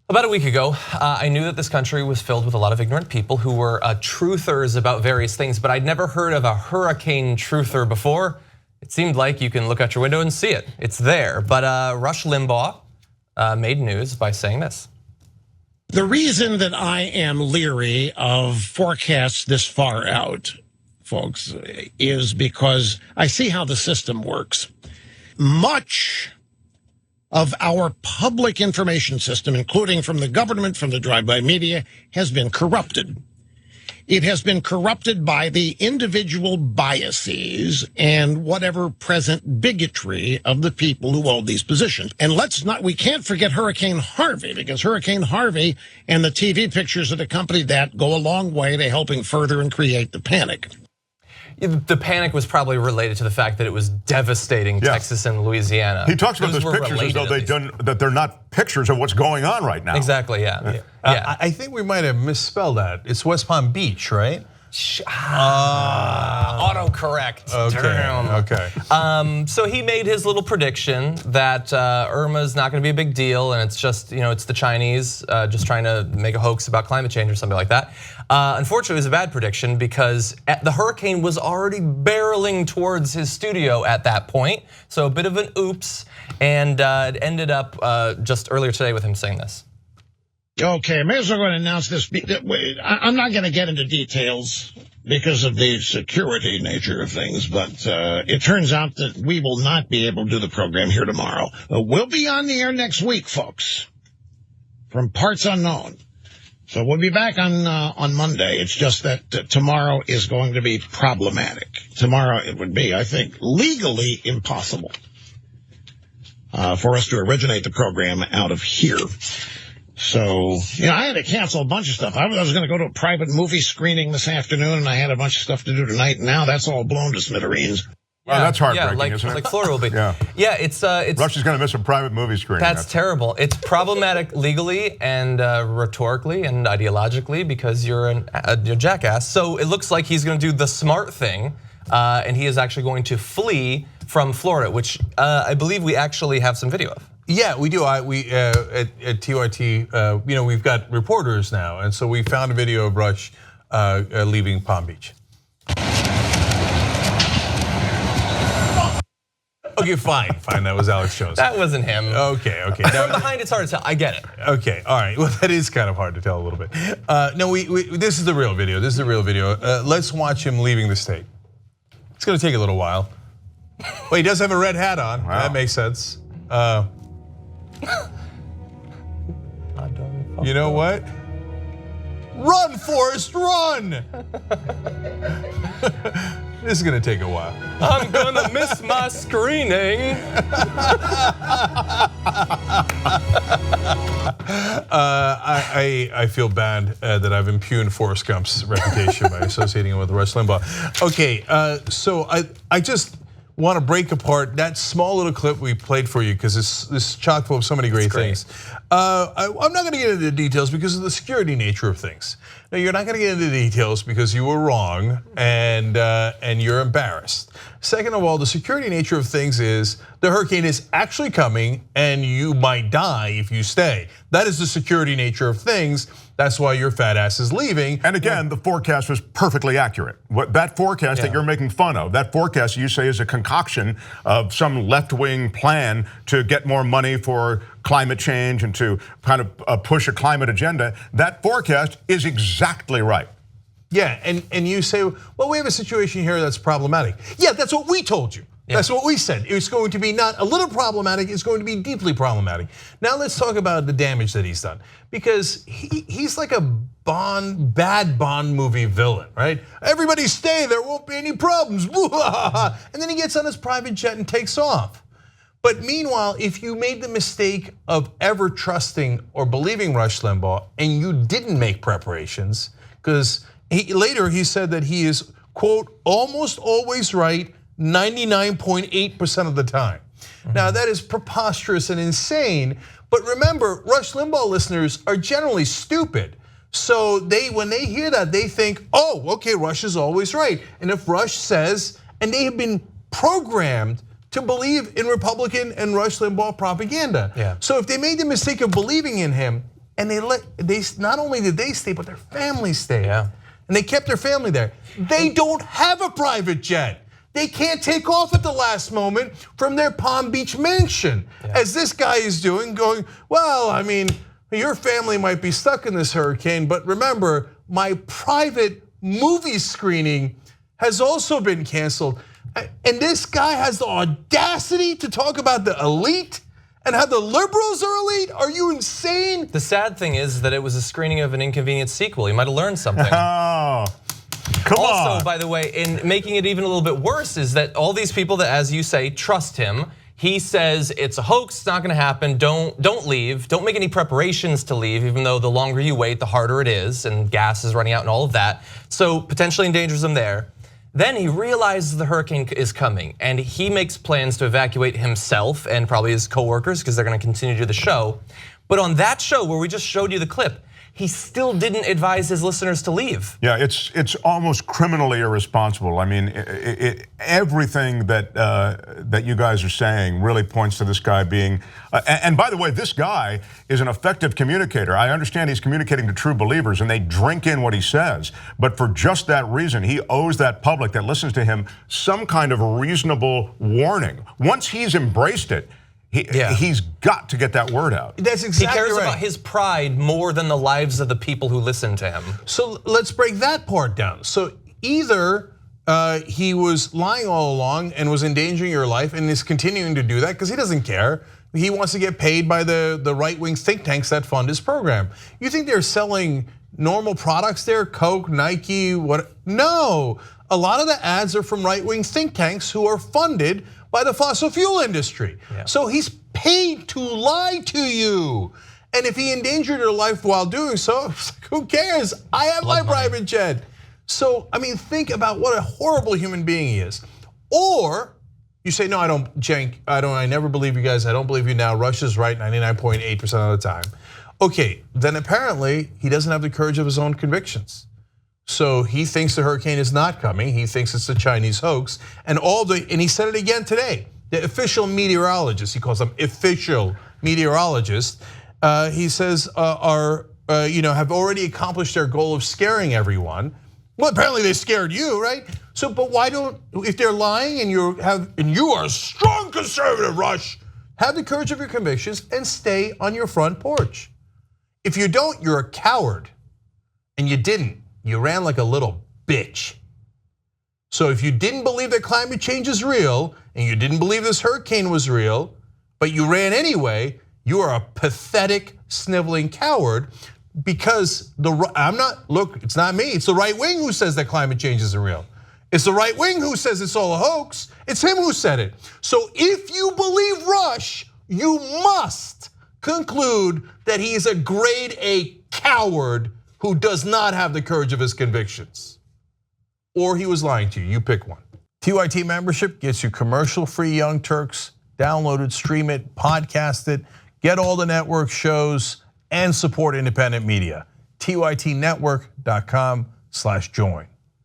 About a week ago, I knew that this country was filled with a lot of ignorant people who were truthers about various things, but I'd never heard of a hurricane truther before. It seemed like you can look out your window and see it. It's there. But Rush Limbaugh made news by saying this. The reason that I am leery of forecasts this far out, folks, is because I see how the system works. Much of our public information system, including from the government, from the drive-by media, has been corrupted. It has been corrupted by the individual biases and whatever present bigotry of the people who hold these positions. And we can't forget Hurricane Harvey, because Hurricane Harvey and the TV pictures that accompanied that go a long way to helping further and create the panic. The panic was probably related to the fact that it was devastating Texas and Louisiana. He talks about those pictures as though that they're not pictures of what's going on right now. Exactly, yeah. I think we might have misspelled that. It's West Palm Beach, right? Autocorrect. Okay. So he made his little prediction that Irma's not going to be a big deal, and it's just, it's the Chinese just trying to make a hoax about climate change or something like that. Unfortunately, it was a bad prediction because the hurricane was already barreling towards his studio at that point. So a bit of an oops, and it ended up just earlier today with him saying this. Okay, I may as well go and announce this. I'm not going to get into details because of the security nature of things, but it turns out that we will not be able to do the program here tomorrow. We'll be on the air next week, folks, from parts unknown. So we'll be back on Monday. It's just that tomorrow is going to be problematic. Tomorrow it would be, I think, legally impossible for us to originate the program out of here. So, I had to cancel a bunch of stuff. I was going to go to a private movie screening this afternoon, and I had a bunch of stuff to do tonight, and now that's all blown to smithereens. Well, that's heartbreaking, isn't it? Like Florida will be. Yeah, it's Rush is going to miss a private movie screening. That's terrible. It's problematic legally and rhetorically and ideologically because you're a jackass. So it looks like he's going to do the smart thing, and he is actually going to flee from Florida, which I believe we actually have some video of. Yeah, we do. We at TRT, we've got reporters now, and so we found a video of Rush leaving Palm Beach. Okay, fine. That was Alex Jones. That wasn't him. Okay. From behind, it's hard to tell. I get it. Okay, all right. Well, that is kind of hard to tell a little bit. No, this is the real video. Let's watch him leaving the state. It's going to take a little while. Well, he does have a red hat on. Wow. That makes sense. You know what? Run, Forrest, run! This is gonna take a while. I'm gonna miss my screening. I feel bad that I've impugned Forrest Gump's reputation by associating him with Rush Limbaugh. Okay, so I just want to break apart that small little clip we played for you because it's chock full of so many great things. I'm not going to get into the details because of the security nature of things. Now, you're not going to get into the details because you were wrong and you're embarrassed. Second of all, the security nature of things is the hurricane is actually coming and you might die if you stay. That is the security nature of things. That's why your fat ass is leaving. And again, the forecast was perfectly accurate. That forecast that you're making fun of, that forecast you say is a concoction of some left-wing plan to get more money for climate change and to kind of push a climate agenda, that forecast is exactly right. Yeah, and you say, well, we have a situation here that's problematic. Yeah, that's what we told you. Yeah. That's what we said. It's going to be not a little problematic, it's going to be deeply problematic. Now let's talk about the damage that he's done. Because he's like a bad Bond movie villain, right? Everybody stay, there won't be any problems. And then he gets on his private jet and takes off. But meanwhile, if you made the mistake of ever trusting or believing Rush Limbaugh and you didn't make preparations, because later he said that he is, quote, almost always right 99.8% of the time. Now that is preposterous and insane, but remember, Rush Limbaugh listeners are generally stupid. So when they hear that, they think, oh, okay, Rush is always right. And if Rush says, and they have been programmed to believe in Republican and Rush Limbaugh propaganda. Yeah. So if they made the mistake of believing in him, and they not only did they stay, but their families stayed. Yeah. And they kept their family there. They don't have a private jet. They can't take off at the last moment from their Palm Beach mansion, as this guy is doing, going, well, I mean, your family might be stuck in this hurricane, but remember, my private movie screening has also been canceled. And this guy has the audacity to talk about the elite and how the liberals are elite? Are you insane? The sad thing is that it was a screening of an inconvenient sequel. You might have learned something. Oh, come on. Also, by the way, in making it even a little bit worse is that all these people that, as you say, trust him, he says it's a hoax, it's not gonna happen, don't leave, don't make any preparations to leave, even though the longer you wait, the harder it is, and gas is running out and all of that. So potentially endangers them there. Then he realizes the hurricane is coming, and he makes plans to evacuate himself and probably his coworkers, because they're gonna continue to do the show. But on that show where we just showed you the clip, he still didn't advise his listeners to leave. Yeah, it's almost criminally irresponsible. I mean, everything that you guys are saying really points to this guy being. And by the way, this guy is an effective communicator. I understand he's communicating to true believers, and they drink in what he says. But for just that reason, he owes that public that listens to him some kind of reasonable warning. Once he's embraced it, he's got to get that word out. That's exactly right. He cares about his pride more than the lives of the people who listen to him. So let's break that part down. So either he was lying all along and was endangering your life and is continuing to do that because he doesn't care. He wants to get paid by the right-wing think tanks that fund his program. You think they're selling normal products there, Coke, Nike, what? No, a lot of the ads are from right-wing think tanks who are funded by the fossil fuel industry. Yeah. So he's paid to lie to you. And if he endangered your life while doing so, who cares? I have my private jet. So, I mean, think about what a horrible human being he is. Or you say, no, I don't, Cenk, I never believe you guys. I don't believe you now. Russia's right 99.8% of the time. Okay, then apparently he doesn't have the courage of his own convictions. So he thinks the hurricane is not coming. He thinks it's a Chinese hoax, and he said it again today. The official meteorologists, he calls them official meteorologists, he says have already accomplished their goal of scaring everyone. Well, apparently they scared you, right? So, but why don't, if they're lying and you are a strong conservative, Rush, have the courage of your convictions and stay on your front porch. If you don't, you're a coward, and you didn't. You ran like a little bitch. So if you didn't believe that climate change is real, and you didn't believe this hurricane was real, but you ran anyway, you are a pathetic, sniveling coward. Because it's not me, it's the right wing who says that climate change isn't real. It's the right wing who says it's all a hoax. It's him who said it. So if you believe Rush, you must conclude that he is a grade A coward who does not have the courage of his convictions. Or he was lying to you, you pick one. TYT membership gets you commercial-free Young Turks. Download it, stream it, podcast it, get all the network shows, and support independent media. TYTnetwork.com/join.